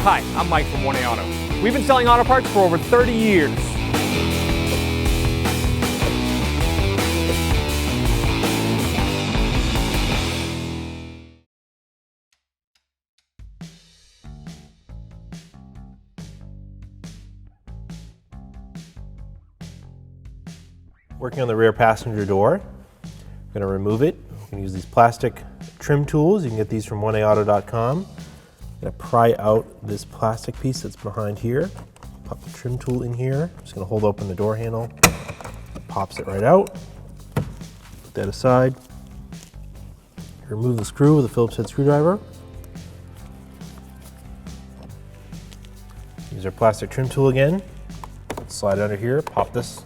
Hi, I'm Mike from 1A Auto. We've been selling auto parts for over 30 years. Working on the rear passenger door. I'm going to remove it. I'm going to use these plastic trim tools. You can get these from 1aauto.com. I'm going to pry out this plastic piece that's behind here. Pop the trim tool in here. I'm just going to hold open the door handle. It pops it right out. Put that aside. Remove the screw with a Phillips head screwdriver. Use our plastic trim tool again. Slide it under here. Pop this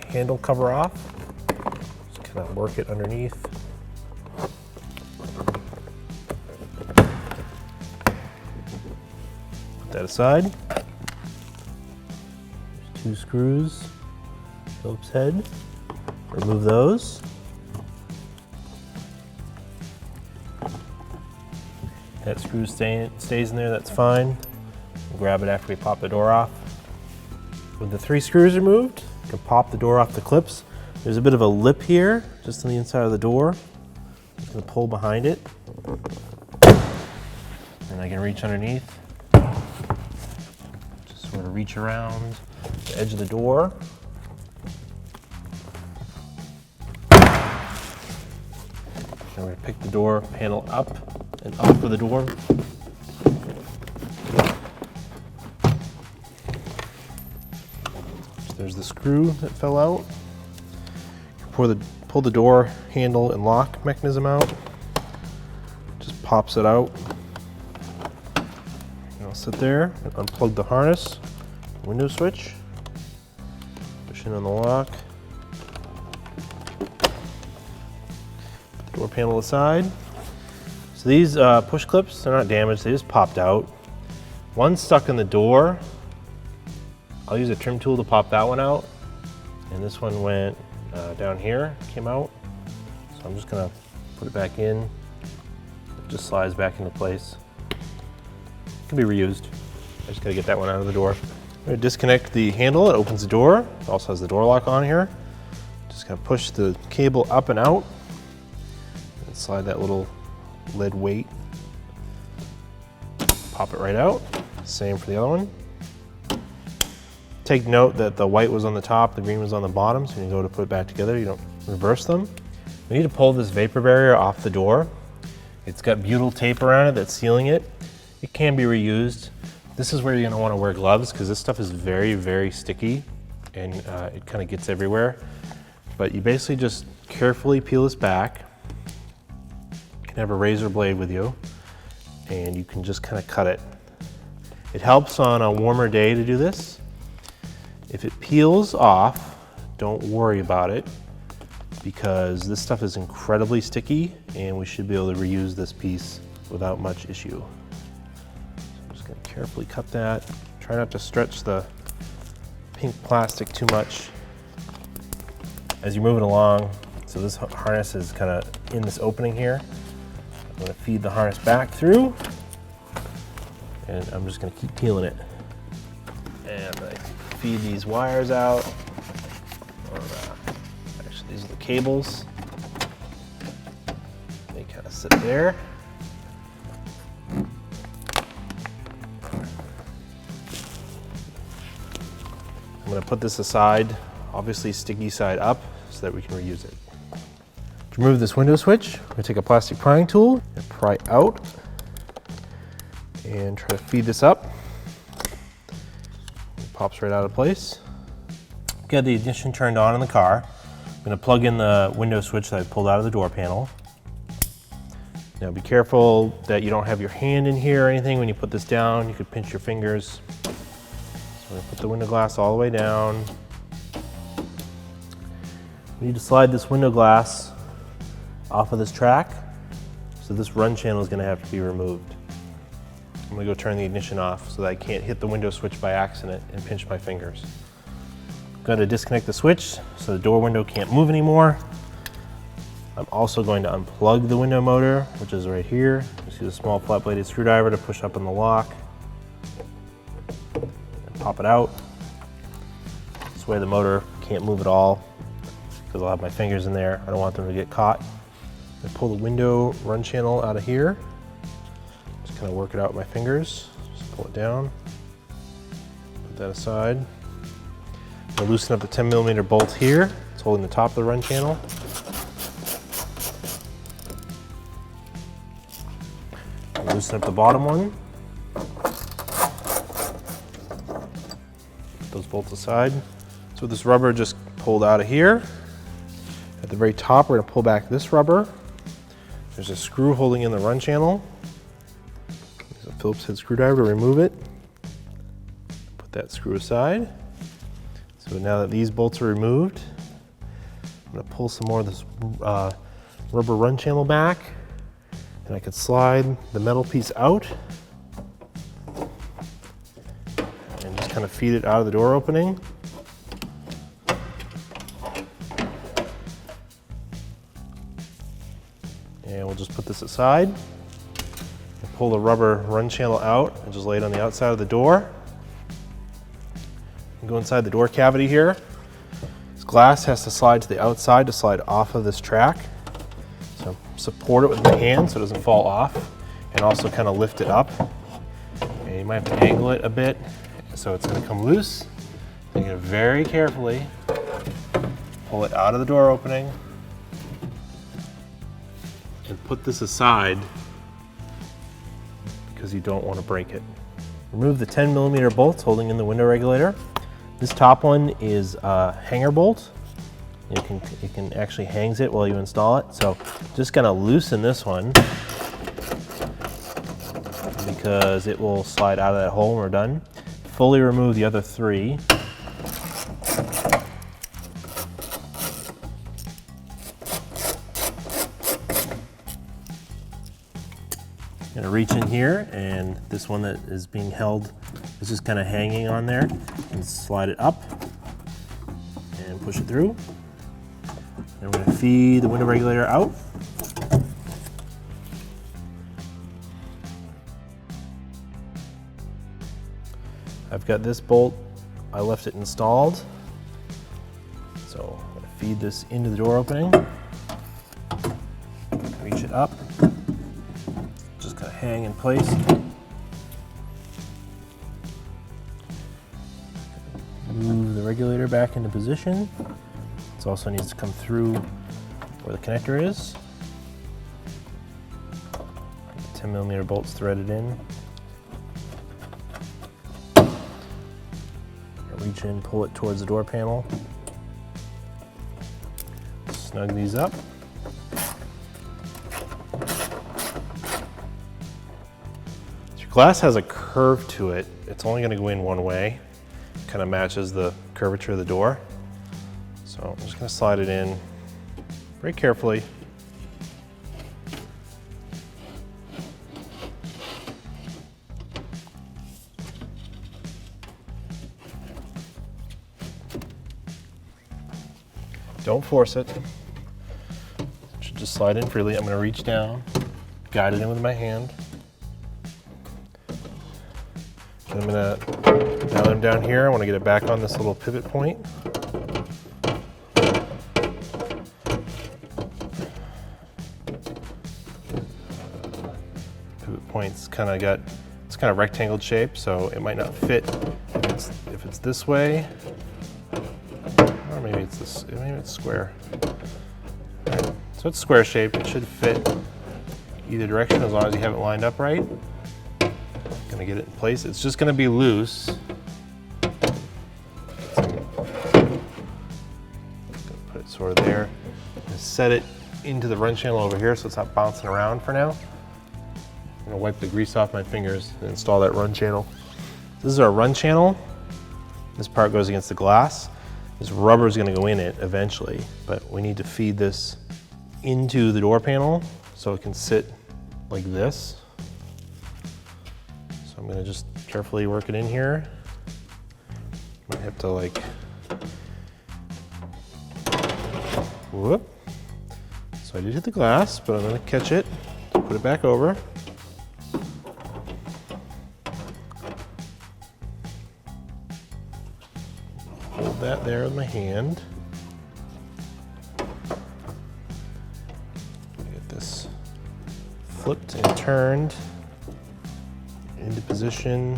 handle cover off. Just kind of work it underneath. Put that aside. There's 2 screws, Phillips head. Remove those. That screw stays in there, that's fine. We'll grab it after we pop the door off. With the 3 screws removed, you can pop the door off the clips. There's a bit of a lip here, just on the inside of the door. I'm just gonna pull behind it. And I can reach underneath. Just sort of reach around the edge of the door. And we're gonna pick the door panel up and up for the door. There's the screw that fell out. Pull the door handle and lock mechanism out. Just pops it out. And I'll sit there and unplug the harness, window switch, push in on the lock. Put the door panel aside. So these push clips, they're not damaged, they just popped out. One's stuck in the door. I'll use a trim tool to pop that one out. And this one went down here, came out. So I'm just gonna put it back in. It just slides back into place. It can be reused. I just gotta get that one out of the door. I'm gonna disconnect the handle, it opens the door. It also has the door lock on here. Just gonna push the cable up and out and slide that little lead weight. Pop it right out. Same for the other one. Take note that the white was on the top, the green was on the bottom, so when you go to put it back together, you don't reverse them. We need to pull this vapor barrier off the door. It's got butyl tape around it that's sealing it. It can be reused. This is where you're gonna wanna wear gloves because this stuff is very, very sticky and it kind of gets everywhere. But you basically just carefully peel this back. You can have a razor blade with you and you can just kind of cut it. It helps on a warmer day to do this. If it peels off, don't worry about it because this stuff is incredibly sticky and we should be able to reuse this piece without much issue. So I'm just gonna carefully cut that. Try not to stretch the pink plastic too much as you're moving along. So this harness is kind of in this opening here. I'm gonna feed the harness back through and I'm just gonna keep peeling it. And I feed these wires out. Actually, these are the cables. They kind of sit there. I'm going to put this aside, obviously sticky side up, so that we can reuse it. To remove this window switch, I'm going to take a plastic prying tool and pry out and try to feed this up. Pops right out of place. Got the ignition turned on in the car. I'm going to plug in the window switch that I pulled out of the door panel. Now be careful that you don't have your hand in here or anything when you put this down. You could pinch your fingers. So I'm going to put the window glass all the way down. We need to slide this window glass off of this track. So this run channel is going to have to be removed. I'm gonna go turn the ignition off so that I can't hit the window switch by accident and pinch my fingers. I'm going to disconnect the switch so the door window can't move anymore. I'm also going to unplug the window motor, which is right here. Just use a small flat bladed screwdriver to push up on the lock. pop it out. This way the motor can't move at all because I'll have my fingers in there. I don't want them to get caught. I pull the window run channel out of here. Just kind of work it out with my fingers. Just pull it down. Put that aside. I'm going to loosen up the 10mm bolt here. It's holding the top of the run channel. Loosen up the bottom one. Put those bolts aside. So this rubber just pulled out of here. At the very top, we're going to pull back this rubber. There's a screw holding in the run channel. There's a Phillips head screwdriver to remove it. Put that screw aside. So now that these bolts are removed, I'm going to pull some more of this rubber run channel back. And I could slide the metal piece out and just kind of feed it out of the door opening. And we'll just put this aside and pull the rubber run channel out and just lay it on the outside of the door. And go inside the door cavity here. This glass has to slide to the outside to slide off of this track. So support it with my hand so it doesn't fall off, and also kind of lift it up. And you might have to angle it a bit so it's going to come loose. You're going to very carefully pull it out of the door opening and put this aside because you don't want to break it. Remove the 10mm bolts holding in the window regulator. This top one is a hanger bolt. You can actually hangs it while you install it. So just gonna loosen this one because it will slide out of that hole when we're done. Fully remove the other three. I'm gonna reach in here, and this one that is being held is just kind of hanging on there, and slide it up and push it through. And we're going to feed the window regulator out. I've got this bolt, I left it installed. So I'm going to feed this into the door opening. Reach it up. Just kind of hang in place. Move the regulator back into position. It also needs to come through where the connector is. 10mm bolts threaded in. Reach in, pull it towards the door panel. Snug these up. So your glass has a curve to it. It's only going to go in one way. Kind of matches the curvature of the door. So I'm just going to slide it in very carefully. Don't force it. It should just slide in freely. I'm going to reach down, guide it in with my hand. And I'm going to, now that I'm down here, I want to get it back on this little pivot point. Pivot point's kind of got, it's kind of rectangle shape, so it might not fit if it's this way. Or maybe it's this, maybe it's square. Right. So it's square shaped. It should fit either direction as long as you have it lined up right. Gonna get it in place. It's just gonna be loose. Gonna put it sort of there. Set it into the run channel over here so it's not bouncing around for now. I'm gonna wipe the grease off my fingers and install that run channel. This is our run channel. This part goes against the glass. This rubber is going to go in it eventually, but we need to feed this into the door panel so it can sit like this. So I'm going to just carefully work it in here. Might have to like, whoop. So I did hit the glass, but I'm going to catch it, put it back over. that there with my hand. Get this flipped and turned into position.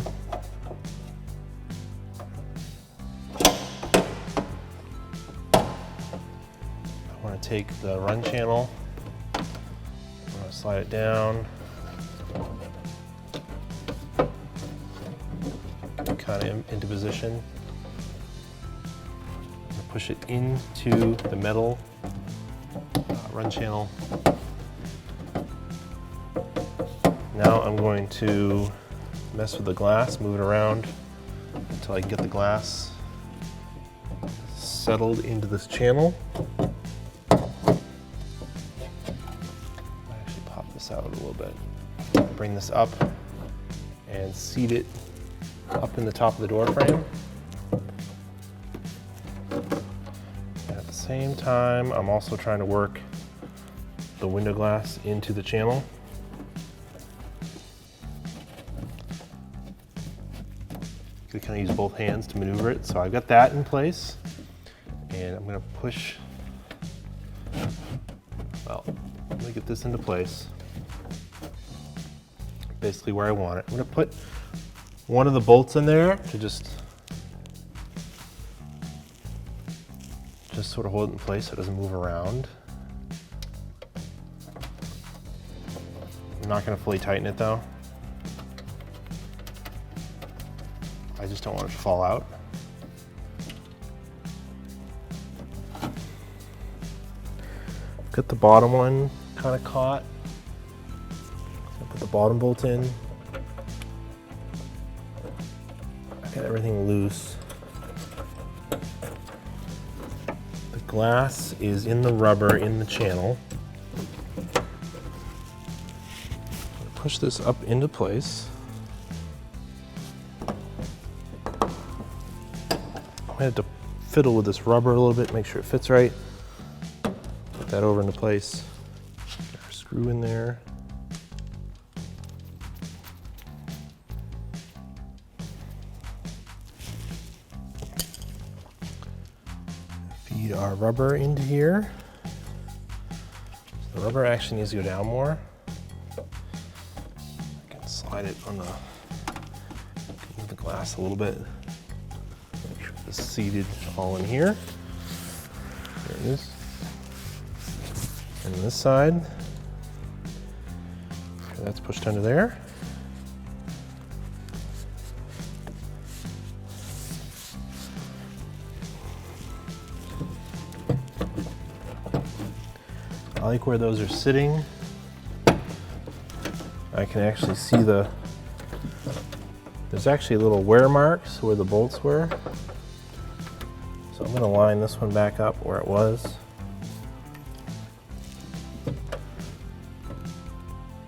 I want to take the run channel, I'm going to slide it down, kind of into position. Push it into the metal run channel. Now I'm going to mess with the glass, move it around until I can get the glass settled into this channel. I actually pop this out a little bit. Bring this up and seat it up in the top of the door frame. At the same time, I'm also trying to work the window glass into the channel. You can kind of use both hands to maneuver it. So I've got that in place, and I'm going to push, well, let me get this into place, basically where I want it. I'm going to put one of the bolts in there to just sort of hold it in place so it doesn't move around. I'm not going to fully tighten it though. I just don't want it to fall out. Got the bottom one kind of caught. So put the bottom bolt in. I got everything loose. The glass is in the rubber in the channel. Push this up into place. I had to fiddle with this rubber a little bit, make sure it fits right. Put that over into place. Get our screw in there. Feed our rubber into here. The rubber actually needs to go down more. I can slide it on the, move the glass a little bit. Make sure it's seated all in here. There it is. And this side, make sure that's pushed under there. I like where those are sitting. I can actually see there's actually little wear marks where the bolts were. So I'm going to line this one back up where it was.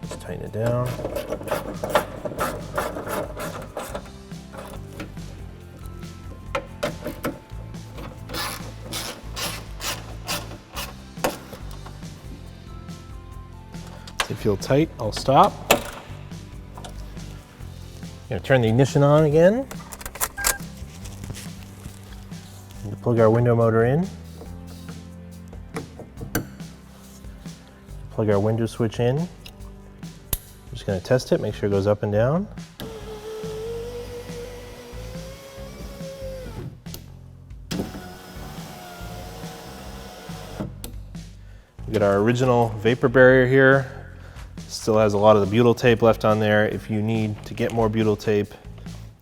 Just tighten it down. If they feel tight, I'll stop. I'm going to turn the ignition on again. And plug our window motor in. Plug our window switch in. I'm just going to test it, make sure it goes up and down. We got our original vapor barrier here. Still has a lot of the butyl tape left on there. If you need to get more butyl tape,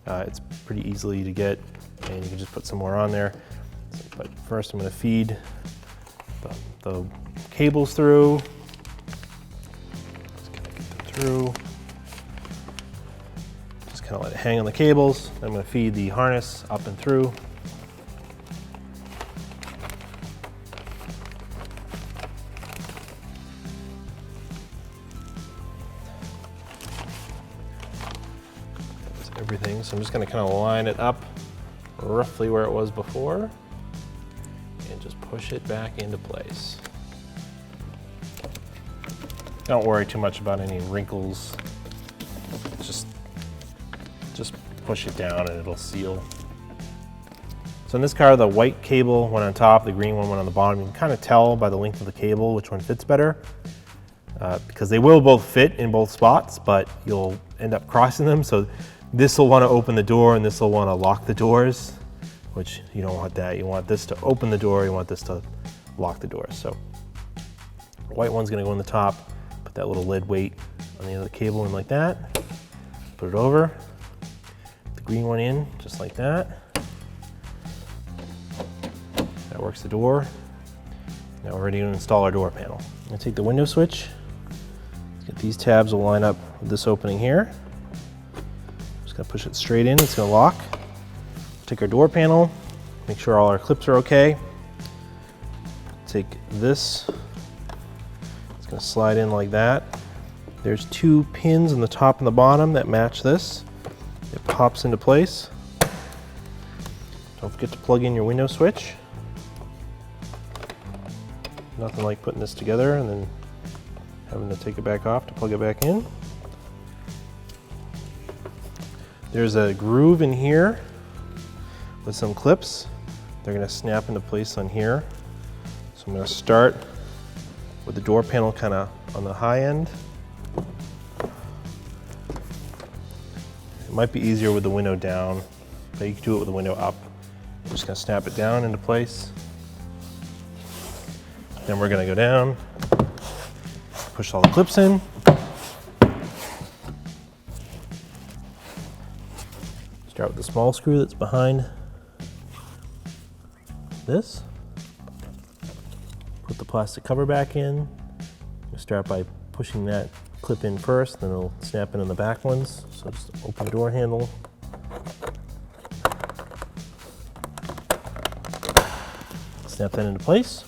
it's pretty easily to get, and you can just put some more on there. But first I'm going to feed the cables through. Just kind of get them through. Just kind of let it hang on the cables. I'm going to feed the harness up and through. Everything. So I'm just going to kind of line it up roughly where it was before and just push it back into place. Don't worry too much about any wrinkles. Just push it down and it'll seal. So in this car, the white cable went on top, the green one went on the bottom. You can kind of tell by the length of the cable which one fits better, because they will both fit in both spots, but you'll end up crossing them. So this will want to open the door and this will want to lock the doors, which you don't want that. You want this to open the door, you want this to lock the door. So the white one's going to go on the top, put that little lead weight on the end of the cable in like that, put it over, the green one in just like that. That works the door. Now we're ready to install our door panel. I'm going to take the window switch. Get these tabs will line up with this opening here. Just going to push it straight in. It's going to lock. Take our door panel. Make sure all our clips are okay. Take this. It's going to slide in like that. There's 2 pins on the top and the bottom that match this. It pops into place. Don't forget to plug in your window switch. Nothing like putting this together and then having to take it back off to plug it back in. There's a groove in here with some clips. They're going to snap into place on here. So I'm going to start with the door panel kind of on the high end. It might be easier with the window down, but you can do it with the window up. I'm just going to snap it down into place. Then we're going to go down, push all the clips in. Start with the small screw that's behind this. Put the plastic cover back in. You start by pushing that clip in first, then it'll snap in on the back ones. So just open the door handle. Snap that into place.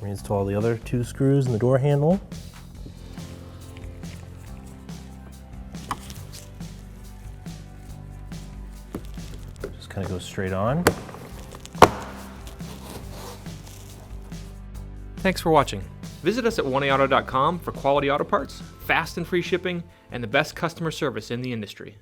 Reinstall all the other 2 screws in the door handle. Just kind of go straight on. Thanks for watching. Visit us at oneauto.com for quality auto parts, fast and free shipping, and the best customer service in the industry.